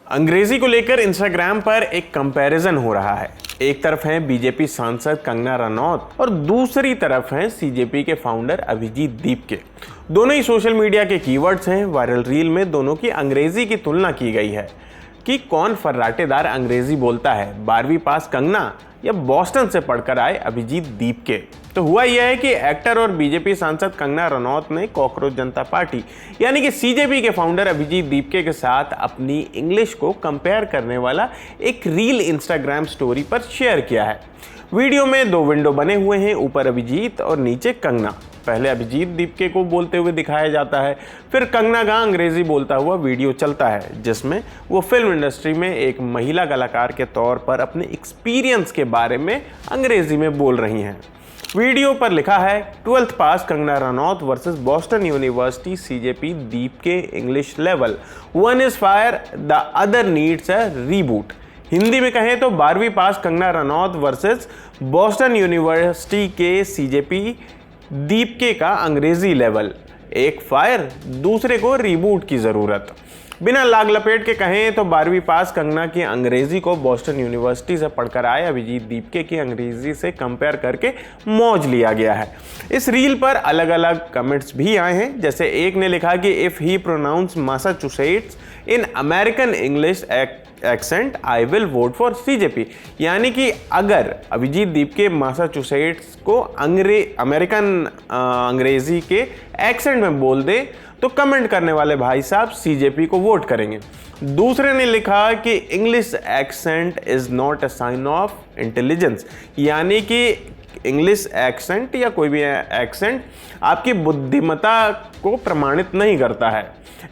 अंग्रेजी को लेकर इंस्टाग्राम पर एक कंपैरिजन हो रहा है। एक तरफ हैं बीजेपी सांसद कंगना रनौत और दूसरी तरफ हैं सीजेपी के फाउंडर अभिजीत दीपके। दोनों ही सोशल मीडिया के कीवर्ड्स हैं। वायरल रील में दोनों की अंग्रेजी की तुलना की गई है कि कौन फर्राटेदार अंग्रेजी बोलता है, 12वीं पास कंगना या बॉस्टन से पढ़कर आए अभिजीत दीपके। तो हुआ यह है कि एक्टर और बीजेपी सांसद कंगना रनौत ने कॉकरोच जनता पार्टी यानी कि सीजेपी के फाउंडर अभिजीत दीपके के साथ अपनी इंग्लिश को कंपेयर करने वाला एक रील इंस्टाग्राम स्टोरी पर शेयर किया है। वीडियो में दो विंडो बने हुए हैं, ऊपर अभिजीत और नीचे कंगना। पहले अभिजीत दीपके को बोलते हुए दिखाया जाता है, फिर कंगना का अंग्रेजी बोलता हुआ वीडियो चलता है जिसमें वो फिल्म इंडस्ट्री में एक महिला कलाकार के तौर पर अपने एक्सपीरियंस के बारे में अंग्रेजी में बोल रही हैं। वीडियो पर लिखा है 12th pass Kangana Ranaut versus Boston university CJP दीपके English level, one is fire the other needs a reboot. Hindi में कहें तो 12वीं pass Kangana Ranaut versus Boston university के सीजेपी दीपके का अंग्रेजी लेवल, एक फायर दूसरे को रीबूट की ज़रूरत। बिना लाग लपेट के कहें तो 12वीं पास कंगना की अंग्रेजी को बॉस्टन यूनिवर्सिटी से पढ़कर आए अभिजीत दीपके की अंग्रेजी से कंपेयर करके मौज लिया गया है। इस रील पर अलग अलग कमेंट्स भी आए हैं, जैसे एक ने लिखा कि if he pronounce Massachusetts in American English accent I will vote for CJP. यानी कि अगर अभिजीत दीपके मैसाचुसेट्स को अमेरिकन अंग्रेजी के एक्सेंट में बोल दे तो कमेंट करने वाले भाई साहब सीजेपी को वोट करेंगे। दूसरे ने लिखा कि English accent is not a sign of intelligence, यानी कि इंग्लिश एक्सेंट या कोई भी एक्सेंट आपकी बुद्धिमत्ता को प्रमाणित नहीं करता है।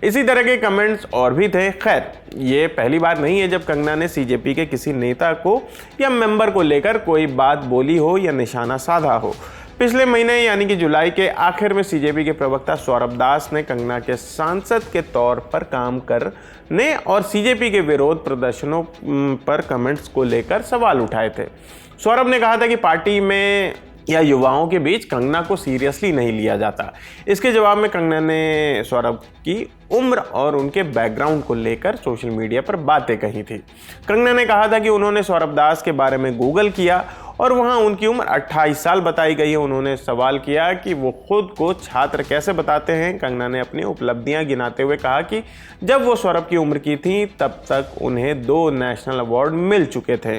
इसी तरह के कमेंट्स और भी थे। खैर, ये पहली बार नहीं है जब कंगना ने सीजेपी के किसी नेता को या मेंबर को लेकर कोई बात बोली हो या निशाना साधा हो। पिछले महीने यानी कि जुलाई के आखिर में सीजेपी के प्रवक्ता सौरभ दास ने कंगना के सांसद के तौर पर काम करने और सीजेपी के विरोध प्रदर्शनों पर कमेंट्स को लेकर सवाल उठाए थे। सौरभ ने कहा था कि पार्टी में या युवाओं के बीच कंगना को सीरियसली नहीं लिया जाता। इसके जवाब में कंगना ने सौरभ की उम्र और उनके बैकग्राउंड को लेकर सोशल मीडिया पर बातें कही थी। कंगना ने कहा था कि उन्होंने सौरभ दास के बारे में गूगल किया और वहां उनकी उम्र 28 साल बताई गई है। उन्होंने सवाल किया कि वो खुद को छात्र कैसे बताते हैं। कंगना ने अपनी उपलब्धियां गिनाते हुए कहा कि जब वो सौरभ की उम्र की थी तब तक उन्हें 2 नेशनल अवार्ड मिल चुके थे।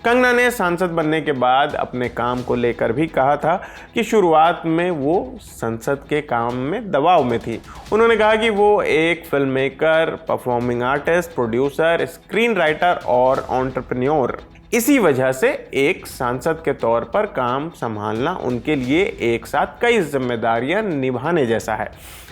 कंगना ने सांसद बनने के बाद अपने काम को लेकर भी कहा था कि शुरुआत में वो संसद के काम में दबाव में थी। उन्होंने कहा कि वो एक film maker, performing artist, producer, screen writer और एंटरप्रेन्योर, इसी वजह से एक सांसद के तौर पर काम संभालना उनके लिए एक साथ कई जिम्मेदारियां निभाने जैसा है।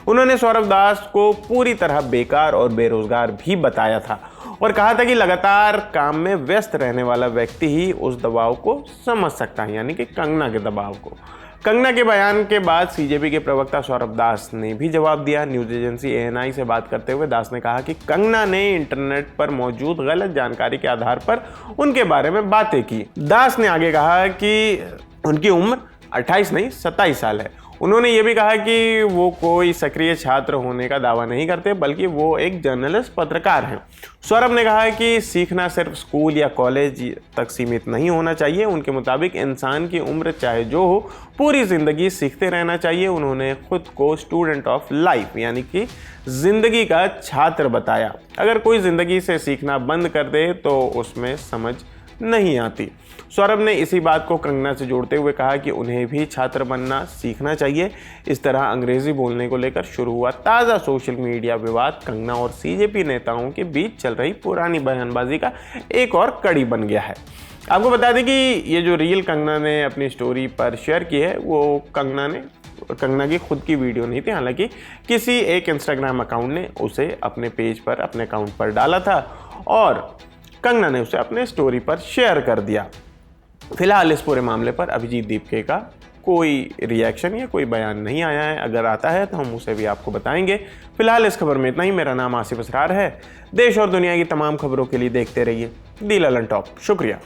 उन्होंने सौरभ दास को पूरी तरह बेकार और बेरोजगार भी बताया था और कहा था कि लगातार काम में व्यस्त रहने वाला व्यक्ति ही उस दबाव को समझ सकता है, यानी कि कंगना के दबाव को। कंगना के बयान के बाद सीजेपी के प्रवक्ता सौरभ दास ने भी जवाब दिया। न्यूज एजेंसी ANI से बात करते हुए दास ने कहा कि कंगना ने इंटरनेट पर मौजूद गलत जानकारी के आधार पर उनके बारे में बातें की। दास ने आगे कहा कि उनकी उम्र 28 नहीं 27 साल है। उन्होंने ये भी कहा कि वो कोई सक्रिय छात्र होने का दावा नहीं करते, बल्कि वो एक जर्नलिस्ट पत्रकार हैं। सौरभ ने कहा कि सीखना सिर्फ स्कूल या कॉलेज तक सीमित नहीं होना चाहिए। उनके मुताबिक इंसान की उम्र चाहे जो हो, पूरी ज़िंदगी सीखते रहना चाहिए। उन्होंने खुद को स्टूडेंट ऑफ लाइफ यानी कि ज़िंदगी का छात्र बताया। अगर कोई ज़िंदगी से सीखना बंद कर दे तो उसमें समझ नहीं आती। सौरभ ने इसी बात को कंगना से जोड़ते हुए कहा कि उन्हें भी छात्र बनना सीखना चाहिए। इस तरह अंग्रेजी बोलने को लेकर शुरू हुआ ताज़ा सोशल मीडिया विवाद कंगना और सीजेपी नेताओं के बीच चल रही पुरानी बयानबाजी का एक और कड़ी बन गया है। आपको बता दें कि ये जो रील कंगना ने अपनी स्टोरी पर शेयर की है वो कंगना की खुद की वीडियो नहीं थी। हालांकि किसी एक इंस्टाग्राम अकाउंट ने उसे अपने पेज पर, अपने अकाउंट पर डाला था और कंगना ने उसे अपने स्टोरी पर शेयर कर दिया। फिलहाल इस पूरे मामले पर अभिजीत दीपके का कोई रिएक्शन या कोई बयान नहीं आया है। अगर आता है तो हम उसे भी आपको बताएंगे। फिलहाल इस खबर में इतना ही। मेरा नाम आसिफ असरार है। देश और दुनिया की तमाम खबरों के लिए देखते रहिए दी ललन टॉप। शुक्रिया।